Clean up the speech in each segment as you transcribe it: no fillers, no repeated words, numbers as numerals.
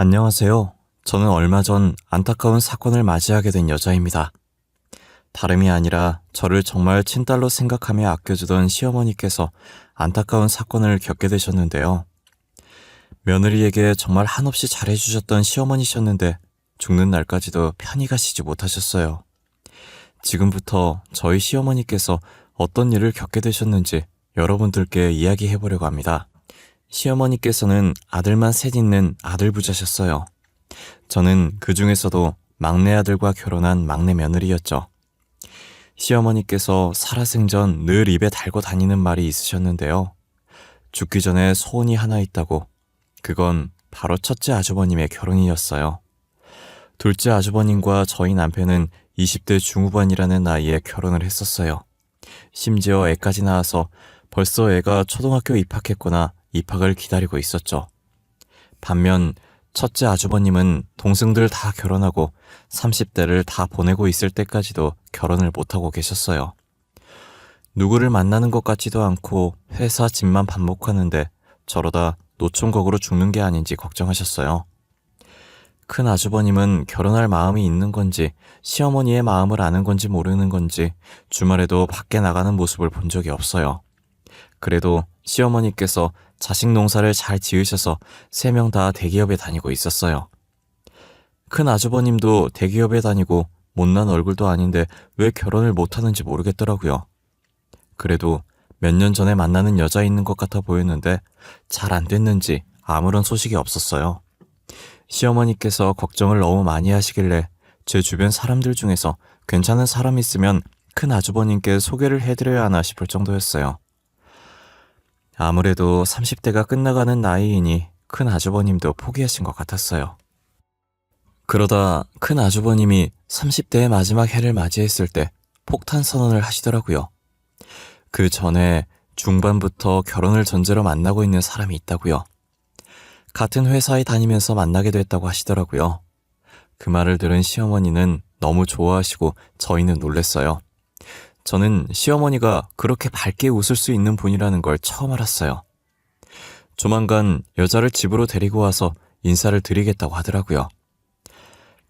안녕하세요. 저는 얼마 전 안타까운 사건을 맞이하게 된 여자입니다. 다름이 아니라 저를 정말 친딸로 생각하며 아껴주던 시어머니께서 안타까운 사건을 겪게 되셨는데요. 며느리에게 정말 한없이 잘해주셨던 시어머니셨는데 죽는 날까지도 편히 가시지 못하셨어요. 지금부터 저희 시어머니께서 어떤 일을 겪게 되셨는지 여러분들께 이야기해보려고 합니다. 시어머니께서는 아들만 셋 있는 아들 부자셨어요. 저는 그 중에서도 막내 아들과 결혼한 막내 며느리였죠. 시어머니께서 살아생전 늘 입에 달고 다니는 말이 있으셨는데요. 죽기 전에 소원이 하나 있다고. 그건 바로 첫째 아주버님의 결혼이었어요. 둘째 아주버님과 저희 남편은 20대 중후반이라는 나이에 결혼을 했었어요. 심지어 애까지 낳아서 벌써 애가 초등학교 입학했거나 입학을 기다리고 있었죠. 반면 첫째 아주버님은 동생들 다 결혼하고 30대를 다 보내고 있을 때까지도 결혼을 못하고 계셨어요. 누구를 만나는 것 같지도 않고 회사 집만 반복하는데 저러다 노총각으로 죽는 게 아닌지 걱정하셨어요. 큰 아주버님은 결혼할 마음이 있는 건지 시어머니의 마음을 아는 건지 모르는 건지 주말에도 밖에 나가는 모습을 본 적이 없어요. 그래도 시어머니께서 자식 농사를 잘 지으셔서 3명 다 대기업에 다니고 있었어요. 큰 아주버님도 대기업에 다니고 못난 얼굴도 아닌데 왜 결혼을 못하는지 모르겠더라고요. 그래도 몇 년 전에 만나는 여자 있는 것 같아 보였는데 잘 안 됐는지 아무런 소식이 없었어요. 시어머니께서 걱정을 너무 많이 하시길래 제 주변 사람들 중에서 괜찮은 사람 있으면 큰 아주버님께 소개를 해드려야 하나 싶을 정도였어요. 아무래도 30대가 끝나가는 나이이니 큰 아주버님도 포기하신 것 같았어요. 그러다 큰 아주버님이 30대의 마지막 해를 맞이했을 때 폭탄 선언을 하시더라고요. 그 전에 중반부터 결혼을 전제로 만나고 있는 사람이 있다고요. 같은 회사에 다니면서 만나게 됐다고 하시더라고요. 그 말을 들은 시어머니는 너무 좋아하시고 저희는 놀랬어요. 저는 시어머니가 그렇게 밝게 웃을 수 있는 분이라는 걸 처음 알았어요. 조만간 여자를 집으로 데리고 와서 인사를 드리겠다고 하더라고요.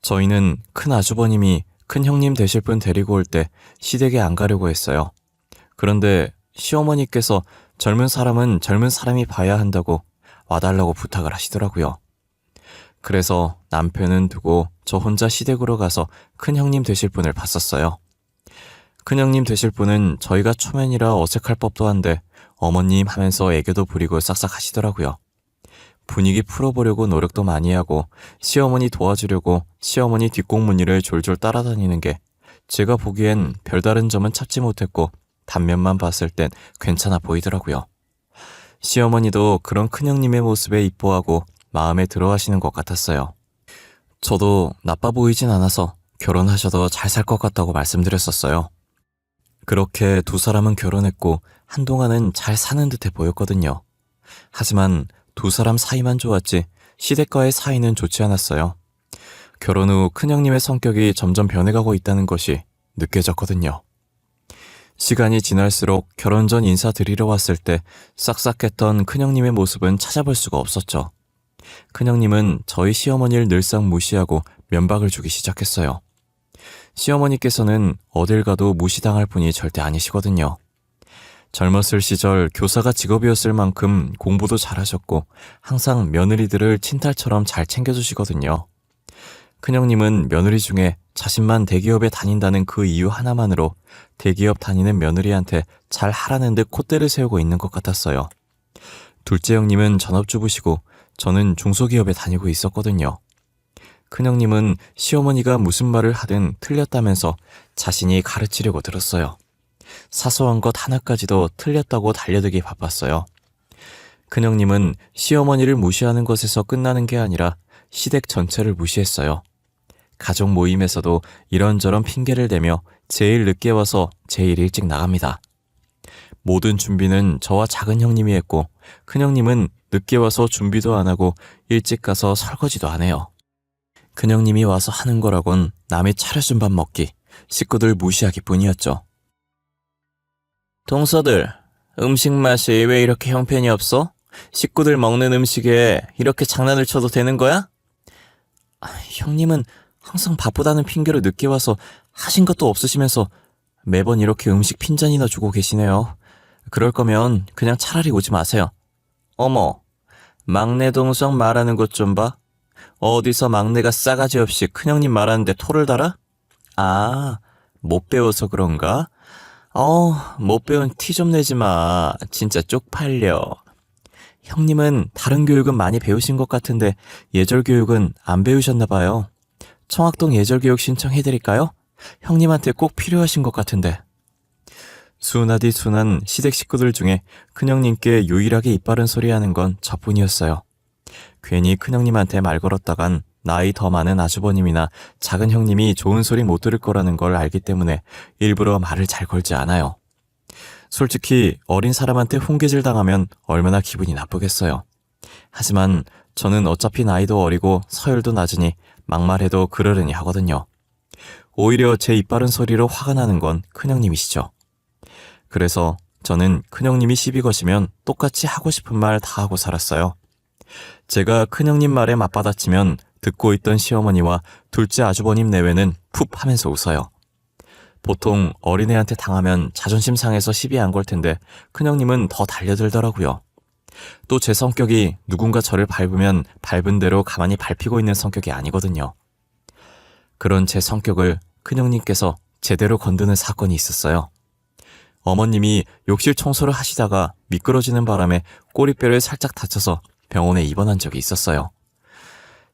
저희는 큰 아주버님이 큰 형님 되실 분 데리고 올 때 시댁에 안 가려고 했어요. 그런데 시어머니께서 젊은 사람은 젊은 사람이 봐야 한다고 와달라고 부탁을 하시더라고요. 그래서 남편은 두고 저 혼자 시댁으로 가서 큰 형님 되실 분을 봤었어요. 큰형님 되실 분은 저희가 초면이라 어색할 법도 한데 어머님 하면서 애교도 부리고 싹싹 하시더라고요. 분위기 풀어보려고 노력도 많이 하고 시어머니 도와주려고 시어머니 뒷공무니를 졸졸 따라다니는 게 제가 보기엔 별다른 점은 찾지 못했고 단면만 봤을 땐 괜찮아 보이더라고요. 시어머니도 그런 큰형님의 모습에 이뻐하고 마음에 들어하시는 것 같았어요. 저도 나빠 보이진 않아서 결혼하셔도 잘 살 것 같다고 말씀드렸었어요. 그렇게 두 사람은 결혼했고 한동안은 잘 사는 듯해 보였거든요. 하지만 두 사람 사이만 좋았지 시댁과의 사이는 좋지 않았어요. 결혼 후 큰형님의 성격이 점점 변해가고 있다는 것이 느껴졌거든요. 시간이 지날수록 결혼 전 인사드리러 왔을 때 싹싹했던 큰형님의 모습은 찾아볼 수가 없었죠. 큰형님은 저희 시어머니를 늘상 무시하고 면박을 주기 시작했어요. 시어머니께서는 어딜 가도 무시당할 분이 절대 아니시거든요. 젊었을 시절 교사가 직업이었을 만큼 공부도 잘하셨고 항상 며느리들을 친딸처럼 잘 챙겨주시거든요. 큰형님은 며느리 중에 자신만 대기업에 다닌다는 그 이유 하나만으로 대기업 다니는 며느리한테 잘 하라는 듯 콧대를 세우고 있는 것 같았어요. 둘째 형님은 전업주부시고 저는 중소기업에 다니고 있었거든요. 큰형님은 시어머니가 무슨 말을 하든 틀렸다면서 자신이 가르치려고 들었어요. 사소한 것 하나까지도 틀렸다고 달려들기 바빴어요. 큰형님은 시어머니를 무시하는 것에서 끝나는 게 아니라 시댁 전체를 무시했어요. 가족 모임에서도 이런저런 핑계를 대며 제일 늦게 와서 제일 일찍 나갑니다. 모든 준비는 저와 작은 형님이 했고 큰형님은 늦게 와서 준비도 안 하고 일찍 가서 설거지도 안 해요. 큰형님이 와서 하는 거라곤 남이 차려준 밥 먹기, 식구들 무시하기 뿐이었죠. 동서들, 음식 맛이 왜 이렇게 형편이 없어? 식구들 먹는 음식에 이렇게 장난을 쳐도 되는 거야? 형님은 항상 바쁘다는 핑계로 늦게 와서 하신 것도 없으시면서 매번 이렇게 음식 핀잔이나 주고 계시네요. 그럴 거면 그냥 차라리 오지 마세요. 어머, 막내 동생 말하는 것 좀 봐. 어디서 막내가 싸가지 없이 큰형님 말하는데 토를 달아? 아, 못 배워서 그런가? 못 배운 티 좀 내지 마. 진짜 쪽팔려. 형님은 다른 교육은 많이 배우신 것 같은데 예절 교육은 안 배우셨나 봐요. 청학동 예절 교육 신청해드릴까요? 형님한테 꼭 필요하신 것 같은데. 순하디 순한 시댁 식구들 중에 큰형님께 유일하게 이빠른 소리 하는 건 저뿐이었어요. 괜히 큰형님한테 말 걸었다간 나이 더 많은 아주버님이나 작은 형님이 좋은 소리 못 들을 거라는 걸 알기 때문에 일부러 말을 잘 걸지 않아요. 솔직히 어린 사람한테 훈계질 당하면 얼마나 기분이 나쁘겠어요. 하지만 저는 어차피 나이도 어리고 서열도 낮으니 막말해도 그러려니 하거든요. 오히려 제 이빠른 소리로 화가 나는 건 큰형님이시죠. 그래서 저는 큰형님이 시비 거시면 똑같이 하고 싶은 말 다 하고 살았어요. 제가 큰형님 말에 맞받아치면 듣고 있던 시어머니와 둘째 아주버님 내외는 푹 하면서 웃어요. 보통 어린애한테 당하면 자존심 상해서 시비 안 걸 텐데 큰형님은 더 달려들더라고요. 또 제 성격이 누군가 저를 밟으면 밟은 대로 가만히 밟히고 있는 성격이 아니거든요. 그런 제 성격을 큰형님께서 제대로 건드는 사건이 있었어요. 어머님이 욕실 청소를 하시다가 미끄러지는 바람에 꼬리뼈를 살짝 다쳐서 병원에 입원한 적이 있었어요.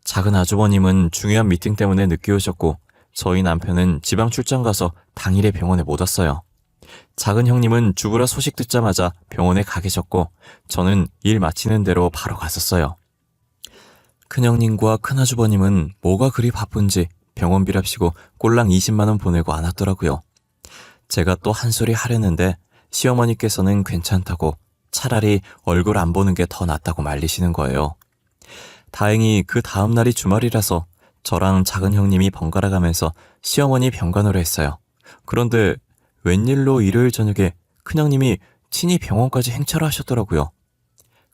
작은 아주버님은 중요한 미팅 때문에 늦게 오셨고 저희 남편은 지방 출장 가서 당일에 병원에 못 왔어요. 작은 형님은 죽으라 소식 듣자마자 병원에 가 계셨고 저는 일 마치는 대로 바로 갔었어요. 큰형님과 큰아주버님은 뭐가 그리 바쁜지 병원비랍시고 꼴랑 20만 원 보내고 안 왔더라고요. 제가 또 한 소리 하려는데 시어머니께서는 괜찮다고 차라리 얼굴 안 보는 게 더 낫다고 말리시는 거예요. 다행히 그 다음 날이 주말이라서 저랑 작은 형님이 번갈아 가면서 시어머니 병간호를 했어요. 그런데 웬일로 일요일 저녁에 큰형님이 친히 병원까지 행차를 하셨더라고요.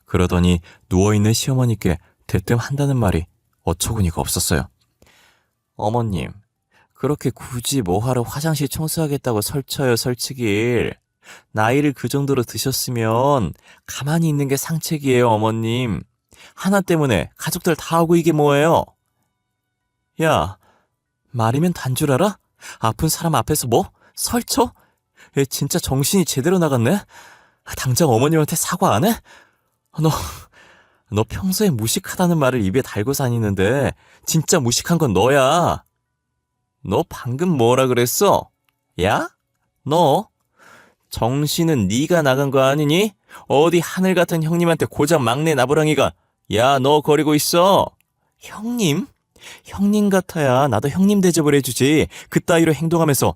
그러더니 누워있는 시어머니께 대뜸 한다는 말이 어처구니가 없었어요. 어머님, 그렇게 굳이 뭐하러 화장실 청소하겠다고 설쳐요, 설치길. 나이를 그 정도로 드셨으면 가만히 있는 게 상책이에요, 어머님. 하나 때문에 가족들 다 하고 이게 뭐예요? 야, 말이면 단 줄 알아? 아픈 사람 앞에서 뭐? 설쳐? 얘 진짜 정신이 제대로 나갔네? 당장 어머님한테 사과 안 해? 너 평소에 무식하다는 말을 입에 달고 다니는데 진짜 무식한 건 너야. 너 방금 뭐라 그랬어? 야? 너? 정신은 네가 나간 거 아니니? 어디 하늘 같은 형님한테 고작 막내 나부랑이가 야, 너 거리고 있어. 형님? 형님 같아야 나도 형님 대접을 해주지. 그따위로 행동하면서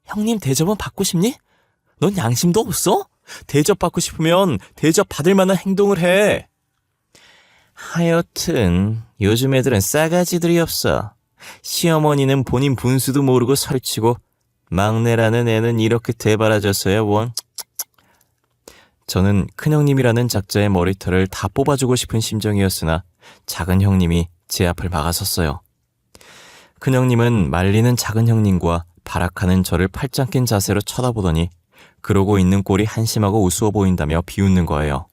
형님 대접은 받고 싶니? 넌 양심도 없어? 대접받고 싶으면 대접받을 만한 행동을 해. 하여튼 요즘 애들은 싸가지들이 없어. 시어머니는 본인 분수도 모르고 설치고 막내라는 애는 이렇게 대바라졌어야 원. 저는 큰형님이라는 작자의 머리털을 다 뽑아주고 싶은 심정이었으나 작은 형님이 제 앞을 막아섰어요. 큰형님은 말리는 작은 형님과 발악하는 저를 팔짱 낀 자세로 쳐다보더니 그러고 있는 꼴이 한심하고 우스워 보인다며 비웃는 거예요.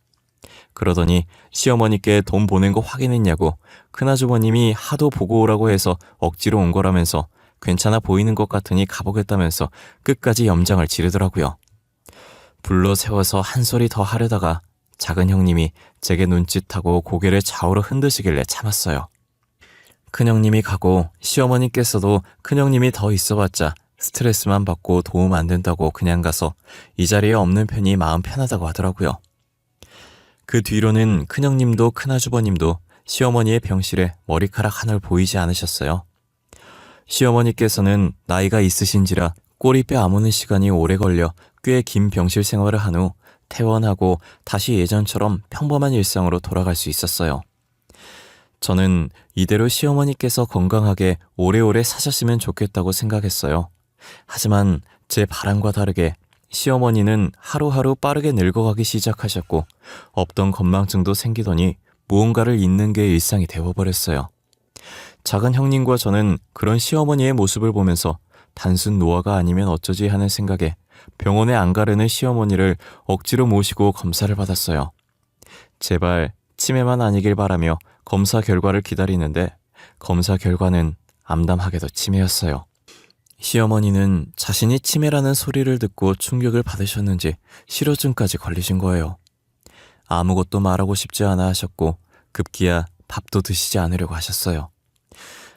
그러더니 시어머니께 돈 보낸 거 확인했냐고 큰아주버님이 하도 보고 오라고 해서 억지로 온 거라면서 괜찮아 보이는 것 같으니 가보겠다면서 끝까지 염장을 지르더라고요. 불러 세워서 한 소리 더 하려다가 작은 형님이 제게 눈짓하고 고개를 좌우로 흔드시길래 참았어요. 큰형님이 가고 시어머니께서도 큰형님이 더 있어봤자 스트레스만 받고 도움 안 된다고 그냥 가서 이 자리에 없는 편이 마음 편하다고 하더라고요. 그 뒤로는 큰형님도 큰아주버님도 시어머니의 병실에 머리카락 하나 보이지 않으셨어요. 시어머니께서는 나이가 있으신지라 꼬리뼈 아무는 시간이 오래 걸려 꽤 긴 병실 생활을 한 후 퇴원하고 다시 예전처럼 평범한 일상으로 돌아갈 수 있었어요. 저는 이대로 시어머니께서 건강하게 오래오래 사셨으면 좋겠다고 생각했어요. 하지만 제 바람과 다르게 시어머니는 하루하루 빠르게 늙어가기 시작하셨고 없던 건망증도 생기더니 무언가를 잊는 게 일상이 되어버렸어요. 작은 형님과 저는 그런 시어머니의 모습을 보면서 단순 노화가 아니면 어쩌지 하는 생각에 병원에 안 가려는 시어머니를 억지로 모시고 검사를 받았어요. 제발 치매만 아니길 바라며 검사 결과를 기다리는데 검사 결과는 암담하게도 치매였어요. 시어머니는 자신이 치매라는 소리를 듣고 충격을 받으셨는지 실어증까지 걸리신 거예요. 아무것도 말하고 싶지 않아 하셨고 급기야 밥도 드시지 않으려고 하셨어요.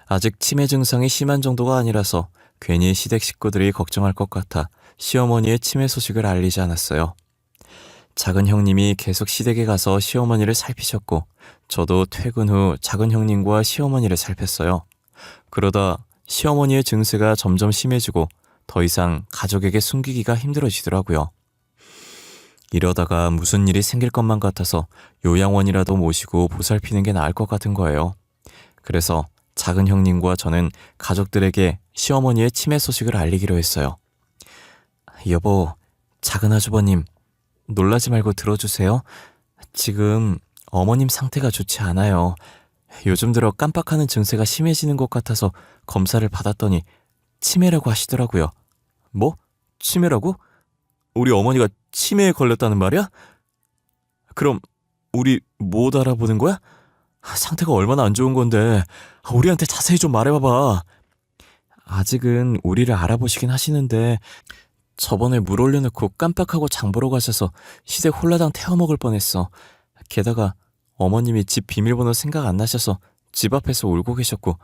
아직 치매 증상이 심한 정도가 아니라서 괜히 시댁 식구들이 걱정할 것 같아 시어머니의 치매 소식을 알리지 않았어요. 작은 형님이 계속 시댁에 가서 시어머니를 살피셨고 저도 퇴근 후 작은 형님과 시어머니를 살폈어요. 그러다 시어머니의 증세가 점점 심해지고 더 이상 가족에게 숨기기가 힘들어지더라고요. 이러다가 무슨 일이 생길 것만 같아서 요양원이라도 모시고 보살피는 게 나을 것 같은 거예요. 그래서 작은 형님과 저는 가족들에게 시어머니의 치매 소식을 알리기로 했어요. 여보, 작은 아주버님, 놀라지 말고 들어주세요. 지금 어머님 상태가 좋지 않아요. 요즘 들어 깜빡하는 증세가 심해지는 것 같아서 검사를 받았더니 치매라고 하시더라고요. 뭐? 치매라고? 우리 어머니가 치매에 걸렸다는 말이야? 그럼 우리 못 알아보는 거야? 상태가 얼마나 안 좋은 건데 우리한테 자세히 좀 말해봐봐. 아직은 우리를 알아보시긴 하시는데 저번에 물 올려놓고 깜빡하고 장 보러 가셔서 시댁 홀라당 태워먹을 뻔했어. 게다가 어머님이 집 비밀번호 생각 안 나셔서 집 앞에서 울고 계셨고.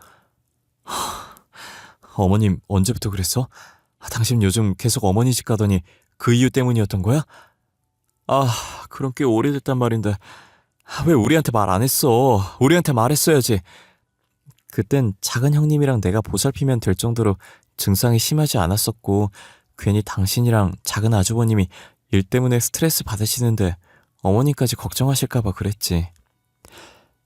어머님 언제부터 그랬어? 당신 요즘 계속 어머니 집 가더니 그 이유 때문이었던 거야? 그럼 꽤 오래됐단 말인데 왜 우리한테 말 안 했어? 우리한테 말했어야지. 그땐 작은 형님이랑 내가 보살피면 될 정도로 증상이 심하지 않았었고 괜히 당신이랑 작은 아주버님이 일 때문에 스트레스 받으시는데 어머니까지 걱정하실까봐 그랬지.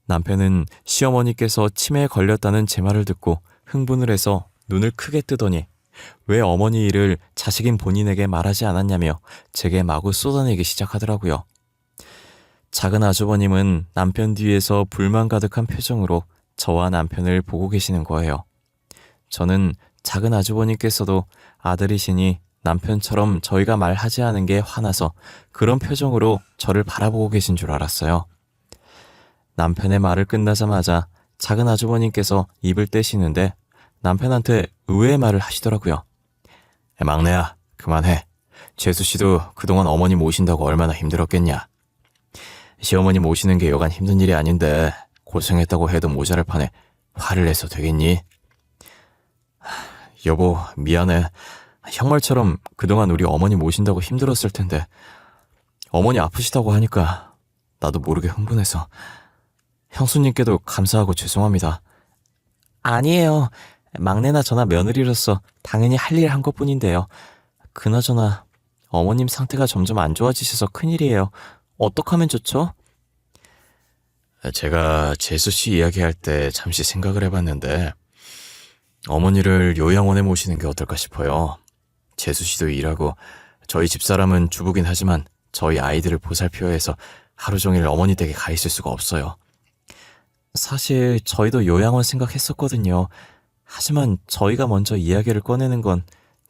남편은 시어머니께서 치매에 걸렸다는 제 말을 듣고 흥분을 해서 눈을 크게 뜨더니 왜 어머니 일을 자식인 본인에게 말하지 않았냐며 제게 마구 쏟아내기 시작하더라고요. 작은 아주버님은 남편 뒤에서 불만 가득한 표정으로 저와 남편을 보고 계시는 거예요. 저는 작은 아주버님께서도 아들이시니 남편처럼 저희가 말하지 않은 게 화나서 그런 표정으로 저를 바라보고 계신 줄 알았어요. 남편의 말을 끝나자마자 작은 아주버님께서 입을 떼시는데 남편한테 의외의 말을 하시더라고요. 막내야, 그만해. 재수씨도 그동안 어머니 모신다고 얼마나 힘들었겠냐. 시어머니 모시는 게 여간 힘든 일이 아닌데 고생했다고 해도 모자랄 판에 화를 내서 되겠니? 여보, 미안해. 형말처럼 그동안 우리 어머니 모신다고 힘들었을 텐데 어머니 아프시다고 하니까 나도 모르게 흥분해서 형수님께도 감사하고 죄송합니다. 아니에요. 막내나 저나 며느리로서 당연히 할 일 한 것뿐인데요. 그나저나 어머님 상태가 점점 안 좋아지셔서 큰일이에요. 어떡하면 좋죠? 제가 재수씨 이야기할 때 잠시 생각을 해봤는데 어머니를 요양원에 모시는 게 어떨까 싶어요. 재수씨도 일하고 저희 집사람은 주부긴 하지만 저희 아이들을 보살펴야 해서 하루 종일 어머니 댁에 가 있을 수가 없어요. 사실 저희도 요양원 생각했었거든요. 하지만 저희가 먼저 이야기를 꺼내는 건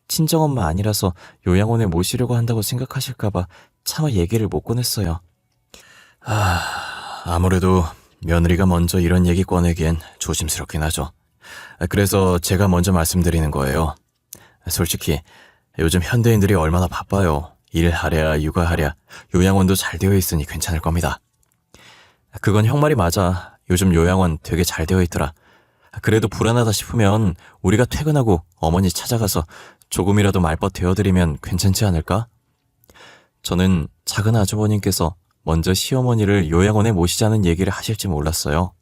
친정엄마 아니라서 요양원에 모시려고 한다고 생각하실까봐 차마 얘기를 못 꺼냈어요. 아무래도 며느리가 먼저 이런 얘기 꺼내기엔 조심스럽긴 하죠. 그래서 제가 먼저 말씀드리는 거예요. 솔직히 요즘 현대인들이 얼마나 바빠요. 일하랴 육아하랴 요양원도 잘 되어 있으니 괜찮을 겁니다. 그건 형 말이 맞아. 요즘 요양원 되게 잘 되어 있더라. 그래도 불안하다 싶으면 우리가 퇴근하고 어머니 찾아가서 조금이라도 말벗 대어드리면 괜찮지 않을까? 저는 작은 아주버님께서 먼저 시어머니를 요양원에 모시자는 얘기를 하실지 몰랐어요.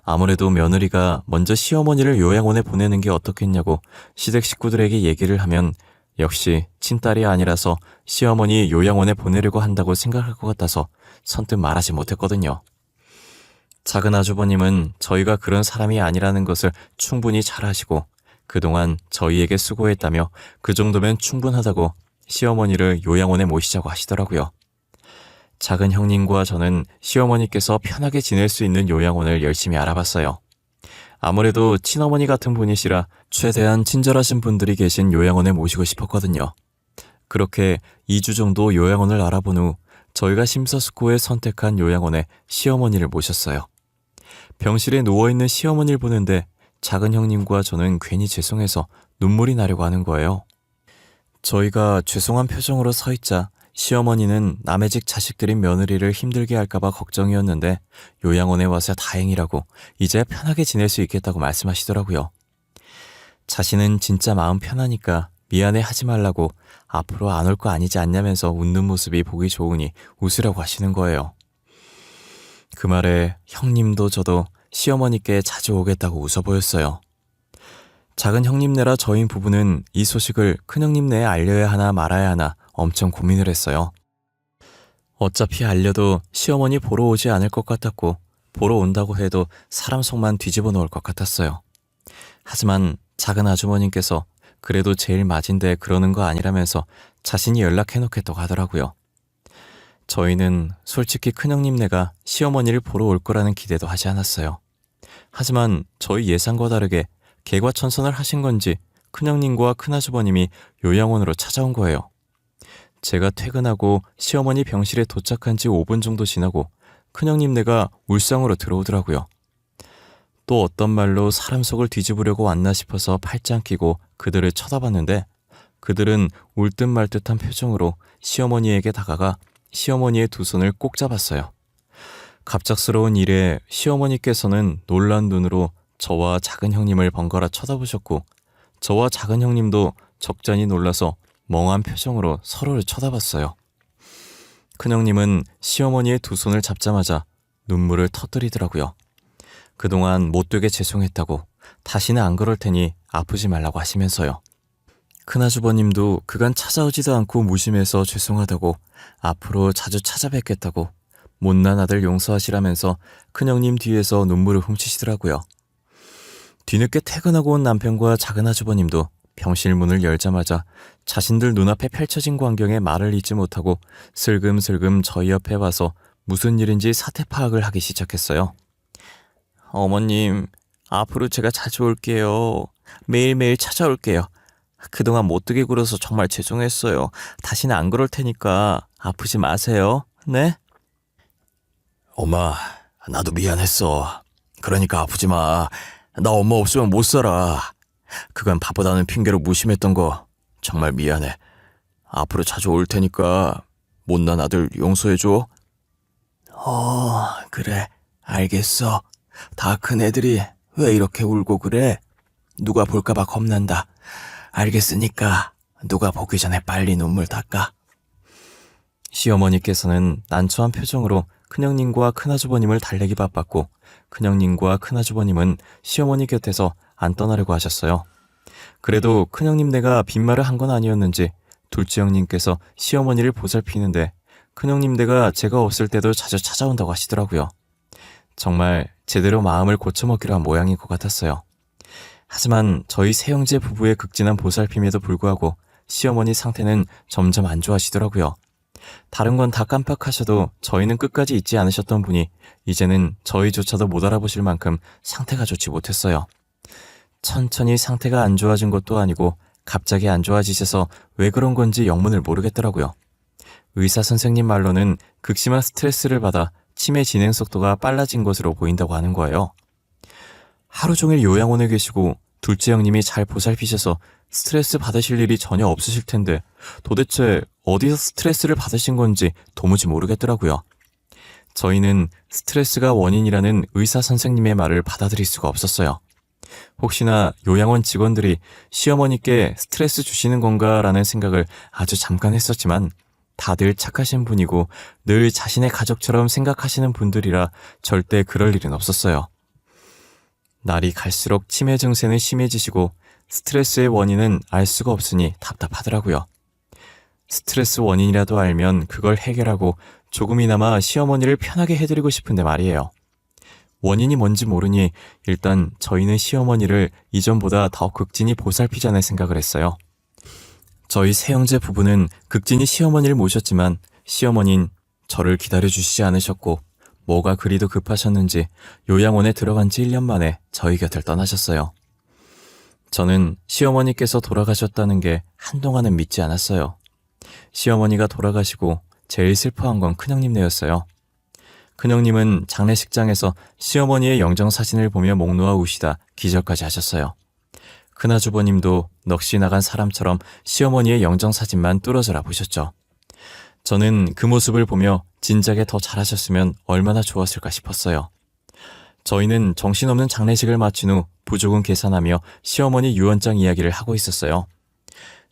아무래도 며느리가 먼저 시어머니를 요양원에 보내는 게 어떻겠냐고 시댁 식구들에게 얘기를 하면 역시 친딸이 아니라서 시어머니 요양원에 보내려고 한다고 생각할 것 같아서 선뜻 말하지 못했거든요. 작은 아주버님은 저희가 그런 사람이 아니라는 것을 충분히 잘 아시고 그동안 저희에게 수고했다며 그 정도면 충분하다고 시어머니를 요양원에 모시자고 하시더라고요. 작은 형님과 저는 시어머니께서 편하게 지낼 수 있는 요양원을 열심히 알아봤어요. 아무래도 친어머니 같은 분이시라 최대한 친절하신 분들이 계신 요양원에 모시고 싶었거든요. 그렇게 2주 정도 요양원을 알아본 후 저희가 심사숙고해 선택한 요양원에 시어머니를 모셨어요. 병실에 누워있는 시어머니를 보는데 작은 형님과 저는 괜히 죄송해서 눈물이 나려고 하는 거예요. 저희가 죄송한 표정으로 서 있자 시어머니는 남의 집 자식들인 며느리를 힘들게 할까봐 걱정이었는데 요양원에 와서 다행이라고 이제야 편하게 지낼 수 있겠다고 말씀하시더라고요. 자신은 진짜 마음 편하니까 미안해 하지 말라고 앞으로 안 올 거 아니지 않냐면서 웃는 모습이 보기 좋으니 웃으라고 하시는 거예요. 그 말에 형님도 저도 시어머니께 자주 오겠다고 웃어 보였어요. 작은 형님네라 저희 부부는 이 소식을 큰형님네에 알려야 하나 말아야 하나 엄청 고민을 했어요. 어차피 알려도 시어머니 보러 오지 않을 것 같았고 보러 온다고 해도 사람 속만 뒤집어 놓을 것 같았어요. 하지만 작은 아주머님께서 그래도 제일 맞은데 그러는 거 아니라면서 자신이 연락해놓겠다고 하더라고요. 저희는 솔직히 큰형님네가 시어머니를 보러 올 거라는 기대도 하지 않았어요. 하지만 저희 예상과 다르게 개과천선을 하신 건지 큰형님과 큰아주버님이 요양원으로 찾아온 거예요. 제가 퇴근하고 시어머니 병실에 도착한 지 5분 정도 지나고 큰형님네가 울상으로 들어오더라고요. 또 어떤 말로 사람 속을 뒤집으려고 왔나 싶어서 팔짱 끼고 그들을 쳐다봤는데 그들은 울 듯 말 듯한 표정으로 시어머니에게 다가가 시어머니의 두 손을 꼭 잡았어요. 갑작스러운 일에 시어머니께서는 놀란 눈으로 저와 작은 형님을 번갈아 쳐다보셨고 저와 작은 형님도 적잖이 놀라서 멍한 표정으로 서로를 쳐다봤어요. 큰형님은 시어머니의 두 손을 잡자마자 눈물을 터뜨리더라고요. 그동안 못되게 죄송했다고 다시는 안 그럴 테니 아프지 말라고 하시면서요. 큰아주버님도 그간 찾아오지도 않고 무심해서 죄송하다고 앞으로 자주 찾아뵙겠다고 못난 아들 용서하시라면서 큰형님 뒤에서 눈물을 훔치시더라고요. 뒤늦게 퇴근하고 온 남편과 작은 아주버님도 병실 문을 열자마자 자신들 눈앞에 펼쳐진 광경에 말을 잇지 못하고 슬금슬금 저희 옆에 와서 무슨 일인지 사태 파악을 하기 시작했어요. 어머님, 앞으로 제가 자주 올게요. 매일매일 찾아올게요. 그동안 못되게 굴어서 정말 죄송했어요. 다시는 안 그럴 테니까 아프지 마세요. 네? 엄마, 나도 미안했어. 그러니까 아프지 마. 나 엄마 없으면 못 살아. 그간 바쁘다는 핑계로 무심했던 거 정말 미안해. 앞으로 자주 올 테니까 못난 아들 용서해줘. 그래. 알겠어. 다 큰 애들이 왜 이렇게 울고 그래? 누가 볼까봐 겁난다. 알겠으니까 누가 보기 전에 빨리 눈물 닦아. 시어머니께서는 난처한 표정으로 큰형님과 큰아주버님을 달래기 바빴고 큰형님과 큰아주버님은 시어머니 곁에서 안 떠나려고 하셨어요. 그래도 큰형님네가 빈말을 한 건 아니었는지 둘째 형님께서 시어머니를 보살피는데 큰형님네가 제가 없을 때도 자주 찾아온다고 하시더라고요. 정말 제대로 마음을 고쳐먹기로 한 모양인 것 같았어요. 하지만 저희 세형제 부부의 극진한 보살핌에도 불구하고 시어머니 상태는 점점 안 좋아지더라고요. 다른 건 다 깜빡하셔도 저희는 끝까지 잊지 않으셨던 분이 이제는 저희조차도 못 알아보실 만큼 상태가 좋지 못했어요. 천천히 상태가 안 좋아진 것도 아니고 갑자기 안 좋아지셔서 왜 그런 건지 영문을 모르겠더라고요. 의사 선생님 말로는 극심한 스트레스를 받아 치매 진행 속도가 빨라진 것으로 보인다고 하는 거예요. 하루 종일 요양원에 계시고 둘째 형님이 잘 보살피셔서 스트레스 받으실 일이 전혀 없으실 텐데 도대체 어디서 스트레스를 받으신 건지 도무지 모르겠더라고요. 저희는 스트레스가 원인이라는 의사 선생님의 말을 받아들일 수가 없었어요. 혹시나 요양원 직원들이 시어머니께 스트레스 주시는 건가라는 생각을 아주 잠깐 했었지만 다들 착하신 분이고 늘 자신의 가족처럼 생각하시는 분들이라 절대 그럴 일은 없었어요. 날이 갈수록 치매 증세는 심해지시고 스트레스의 원인은 알 수가 없으니 답답하더라고요. 스트레스 원인이라도 알면 그걸 해결하고 조금이나마 시어머니를 편하게 해드리고 싶은데 말이에요. 원인이 뭔지 모르니 일단 저희는 시어머니를 이전보다 더 극진히 보살피자는 생각을 했어요. 저희 세형제 부부는 극진히 시어머니를 모셨지만 시어머니는 저를 기다려주시지 않으셨고 뭐가 그리도 급하셨는지 요양원에 들어간 지 1년 만에 저희 곁을 떠나셨어요. 저는 시어머니께서 돌아가셨다는 게 한동안은 믿지 않았어요. 시어머니가 돌아가시고 제일 슬퍼한 건 큰형님네였어요. 큰형님은 장례식장에서 시어머니의 영정사진을 보며 목 놓아 우시다 기절까지 하셨어요. 큰아주버님도 넋이 나간 사람처럼 시어머니의 영정사진만 뚫어져라 보셨죠. 저는 그 모습을 보며 진작에 더 잘하셨으면 얼마나 좋았을까 싶었어요. 저희는 정신없는 장례식을 마친 후 부조금 계산하며 시어머니 유언장 이야기를 하고 있었어요.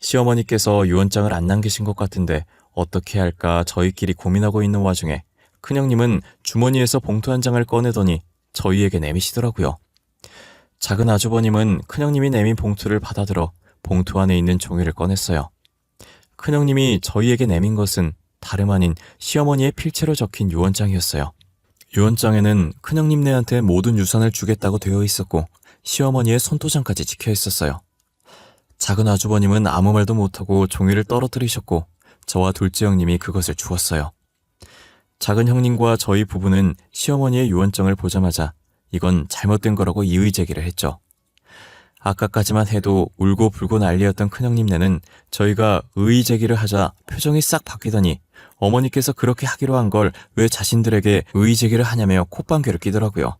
시어머니께서 유언장을 안 남기신 것 같은데 어떻게 할까 저희끼리 고민하고 있는 와중에 큰형님은 주머니에서 봉투 한 장을 꺼내더니 저희에게 내미시더라고요. 작은 아주버님은 큰형님이 내민 봉투를 받아들어 봉투 안에 있는 종이를 꺼냈어요. 큰형님이 저희에게 내민 것은 다름 아닌 시어머니의 필체로 적힌 유언장이었어요. 유언장에는 큰형님네한테 모든 유산을 주겠다고 되어 있었고 시어머니의 손도장까지 찍혀 있었어요. 작은 아주버님은 아무 말도 못하고 종이를 떨어뜨리셨고 저와 둘째 형님이 그것을 주었어요. 작은 형님과 저희 부부는 시어머니의 유언장을 보자마자 이건 잘못된 거라고 이의 제기를 했죠. 아까까지만 해도 울고 불고 난리였던 큰형님네는 저희가 의의 제기를 하자 표정이 싹 바뀌더니 어머니께서 그렇게 하기로 한 걸 왜 자신들에게 의의 제기를 하냐며 콧방귀를 끼더라고요.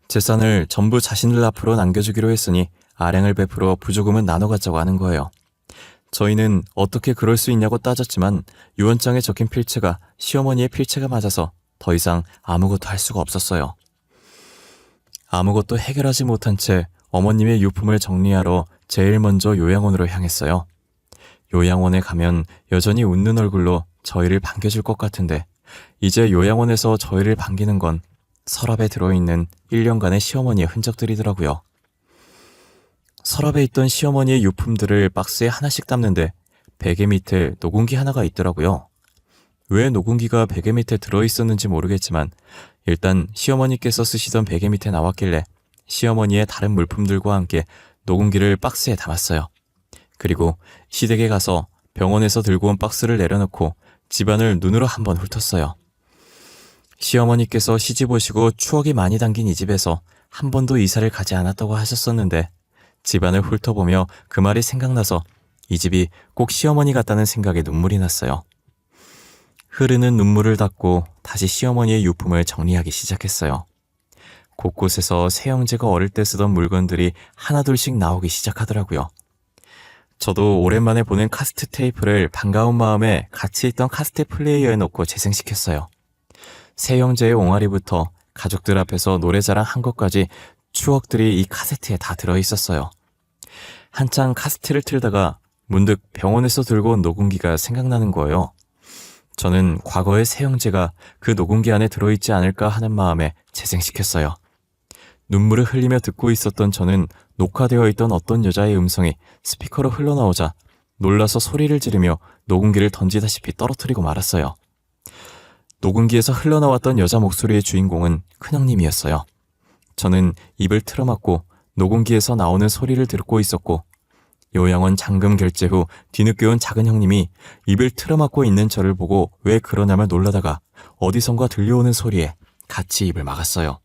재산을 전부 자신들 앞으로 남겨주기로 했으니 아량을 베풀어 부조금은 나눠 갖자고 하는 거예요. 저희는 어떻게 그럴 수 있냐고 따졌지만 유언장에 적힌 필체가 시어머니의 필체가 맞아서 더 이상 아무것도 할 수가 없었어요. 아무것도 해결하지 못한 채 어머님의 유품을 정리하러 제일 먼저 요양원으로 향했어요. 요양원에 가면 여전히 웃는 얼굴로 저희를 반겨줄 것 같은데 이제 요양원에서 저희를 반기는 건 서랍에 들어있는 1년간의 시어머니의 흔적들이더라고요. 서랍에 있던 시어머니의 유품들을 박스에 하나씩 담는데 베개 밑에 녹음기 하나가 있더라고요. 왜 녹음기가 베개 밑에 들어있었는지 모르겠지만 일단 시어머니께서 쓰시던 베개 밑에 나왔길래 시어머니의 다른 물품들과 함께 녹음기를 박스에 담았어요. 그리고 시댁에 가서 병원에서 들고 온 박스를 내려놓고 집안을 눈으로 한번 훑었어요. 시어머니께서 시집 오시고 추억이 많이 담긴 이 집에서 한 번도 이사를 가지 않았다고 하셨었는데 집안을 훑어보며 그 말이 생각나서 이 집이 꼭 시어머니 같다는 생각에 눈물이 났어요. 흐르는 눈물을 닦고 다시 시어머니의 유품을 정리하기 시작했어요. 곳곳에서 새형제가 어릴 때 쓰던 물건들이 하나둘씩 나오기 시작하더라고요. 저도 오랜만에 보는 카세트 테이프를 반가운 마음에 같이 있던 카세트 플레이어에 넣고 재생시켰어요. 새형제의 옹알이부터 가족들 앞에서 노래자랑 한 것까지 추억들이 이 카세트에 다 들어있었어요. 한창 카세트를 틀다가 문득 병원에서 들고 온 녹음기가 생각나는 거예요. 저는 과거의 새형제가 그 녹음기 안에 들어있지 않을까 하는 마음에 재생시켰어요. 눈물을 흘리며 듣고 있었던 저는 녹화되어 있던 어떤 여자의 음성이 스피커로 흘러나오자 놀라서 소리를 지르며 녹음기를 던지다시피 떨어뜨리고 말았어요. 녹음기에서 흘러나왔던 여자 목소리의 주인공은 큰형님이었어요. 저는 입을 틀어막고 녹음기에서 나오는 소리를 듣고 있었고 요양원 잔금 결제 후 뒤늦게 온 작은 형님이 입을 틀어막고 있는 저를 보고 왜 그러냐며 놀라다가 어디선가 들려오는 소리에 같이 입을 막았어요.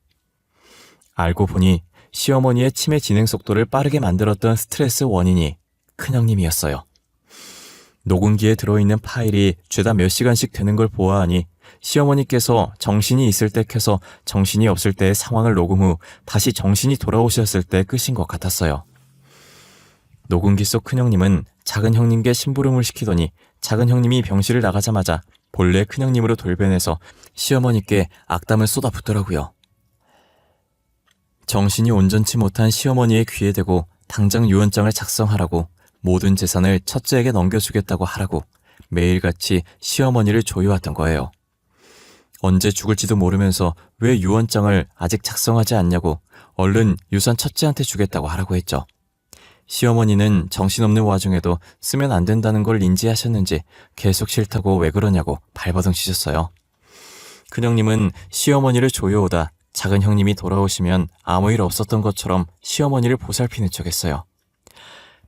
알고 보니 시어머니의 치매 진행 속도를 빠르게 만들었던 스트레스 원인이 큰형님이었어요. 녹음기에 들어있는 파일이 죄다 몇 시간씩 되는 걸 보아하니 시어머니께서 정신이 있을 때 켜서 정신이 없을 때의 상황을 녹음 후 다시 정신이 돌아오셨을 때 끄신 것 같았어요. 녹음기 속 큰형님은 작은 형님께 심부름을 시키더니 작은 형님이 병실을 나가자마자 본래 큰형님으로 돌변해서 시어머니께 악담을 쏟아붓더라고요. 정신이 온전치 못한 시어머니의 귀에 대고 당장 유언장을 작성하라고 모든 재산을 첫째에게 넘겨주겠다고 하라고 매일같이 시어머니를 조여왔던 거예요. 언제 죽을지도 모르면서 왜 유언장을 아직 작성하지 않냐고 얼른 유산 첫째한테 주겠다고 하라고 했죠. 시어머니는 정신없는 와중에도 쓰면 안 된다는 걸 인지하셨는지 계속 싫다고 왜 그러냐고 발버둥 치셨어요. 큰형님은 시어머니를 조여오다 작은 형님이 돌아오시면 아무 일 없었던 것처럼 시어머니를 보살피는 척했어요.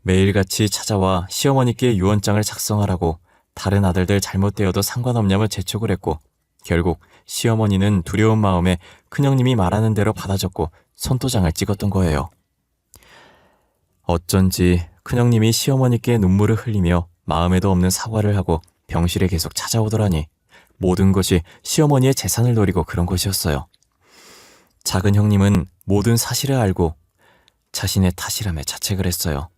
매일같이 찾아와 시어머니께 유언장을 작성하라고 다른 아들들 잘못되어도 상관없냐며 재촉을 했고 결국 시어머니는 두려운 마음에 큰형님이 말하는 대로 받아줬고 손도장을 찍었던 거예요. 어쩐지 큰형님이 시어머니께 눈물을 흘리며 마음에도 없는 사과를 하고 병실에 계속 찾아오더라니 모든 것이 시어머니의 재산을 노리고 그런 것이었어요. 작은 형님은 모든 사실을 알고 자신의 탓이라며 자책을 했어요.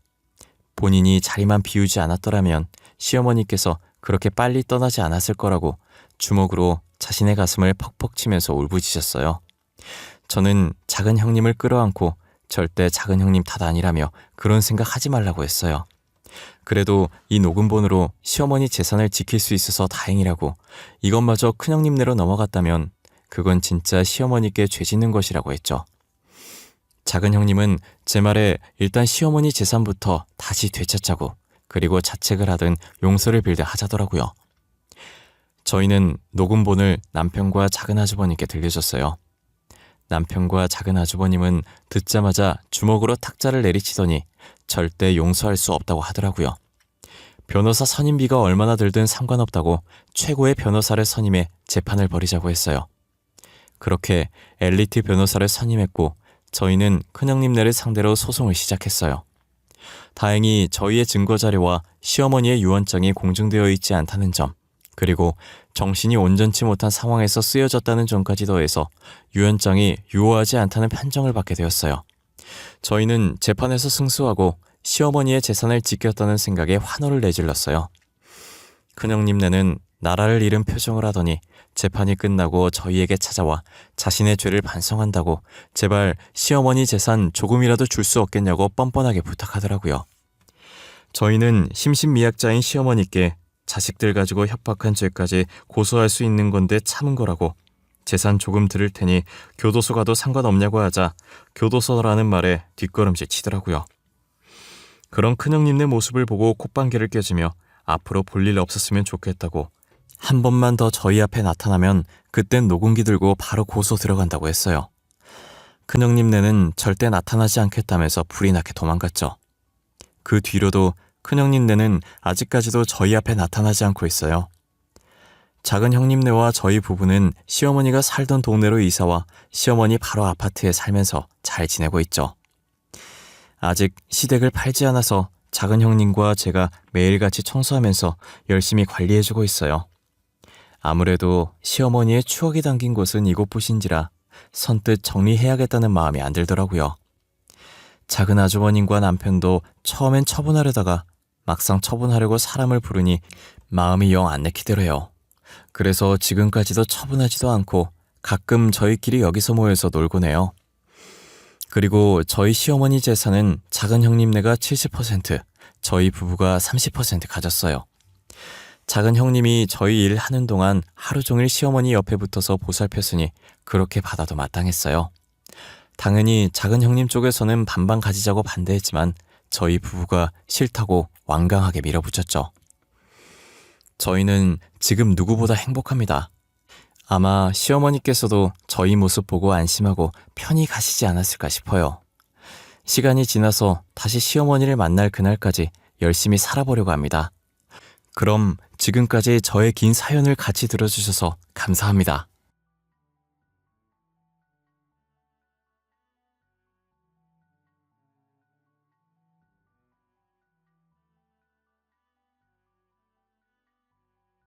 본인이 자리만 비우지 않았더라면 시어머니께서 그렇게 빨리 떠나지 않았을 거라고 주먹으로 자신의 가슴을 퍽퍽 치면서 울부짖었어요. 저는 작은 형님을 끌어안고 절대 작은 형님 탓 아니라며 그런 생각 하지 말라고 했어요. 그래도 이 녹음본으로 시어머니 재산을 지킬 수 있어서 다행이라고 이것마저 큰형님네로 넘어갔다면 그건 진짜 시어머니께 죄 짓는 것이라고 했죠. 작은 형님은 제 말에 일단 시어머니 재산부터 다시 되찾자고 그리고 자책을 하든 용서를 빌듯 하자더라고요. 저희는 녹음본을 남편과 작은 아주버님께 들려줬어요. 남편과 작은 아주버님은 듣자마자 주먹으로 탁자를 내리치더니 절대 용서할 수 없다고 하더라고요. 변호사 선임비가 얼마나 들든 상관없다고 최고의 변호사를 선임해 재판을 벌이자고 했어요. 그렇게 엘리트 변호사를 선임했고 저희는 큰형님네를 상대로 소송을 시작했어요. 다행히 저희의 증거자료와 시어머니의 유언장이 공증되어 있지 않다는 점, 그리고 정신이 온전치 못한 상황에서 쓰여졌다는 점까지 더해서 유언장이 유효하지 않다는 판정을 받게 되었어요. 저희는 재판에서 승소하고 시어머니의 재산을 지켰다는 생각에 환호를 내질렀어요. 큰형님네는 나라를 잃은 표정을 하더니 재판이 끝나고 저희에게 찾아와 자신의 죄를 반성한다고 제발 시어머니 재산 조금이라도 줄 수 없겠냐고 뻔뻔하게 부탁하더라고요. 저희는 심신미약자인 시어머니께 자식들 가지고 협박한 죄까지 고소할 수 있는 건데 참은 거라고 재산 조금 들을 테니 교도소 가도 상관없냐고 하자 교도소라는 말에 뒷걸음질 치더라고요. 그런 큰형님네 모습을 보고 콧방귀를 껴주며 앞으로 볼 일 없었으면 좋겠다고 한 번만 더 저희 앞에 나타나면 그땐 녹음기 들고 바로 고소 들어간다고 했어요. 큰형님네는 절대 나타나지 않겠다면서 불이 나게 도망갔죠. 그 뒤로도 큰형님네는 아직까지도 저희 앞에 나타나지 않고 있어요. 작은 형님네와 저희 부부는 시어머니가 살던 동네로 이사와 시어머니 바로 아파트에 살면서 잘 지내고 있죠. 아직 시댁을 팔지 않아서 작은 형님과 제가 매일같이 청소하면서 열심히 관리해주고 있어요. 아무래도 시어머니의 추억이 담긴 곳은 이곳뿐인지라 선뜻 정리해야겠다는 마음이 안 들더라고요. 작은 아주버님과 남편도 처음엔 처분하려다가 막상 처분하려고 사람을 부르니 마음이 영 안 내키더래요. 그래서 지금까지도 처분하지도 않고 가끔 저희끼리 여기서 모여서 놀곤 해요. 그리고 저희 시어머니 재산은 작은 형님네가 70%, 저희 부부가 30% 가졌어요. 작은 형님이 저희 일 하는 동안 하루 종일 시어머니 옆에 붙어서 보살폈으니 그렇게 받아도 마땅했어요. 당연히 작은 형님 쪽에서는 반반 가지자고 반대했지만 저희 부부가 싫다고 완강하게 밀어붙였죠. 저희는 지금 누구보다 행복합니다. 아마 시어머니께서도 저희 모습 보고 안심하고 편히 가시지 않았을까 싶어요. 시간이 지나서 다시 시어머니를 만날 그날까지 열심히 살아보려고 합니다. 그럼 지금까지 저의 긴 사연을 같이 들어주셔서 감사합니다.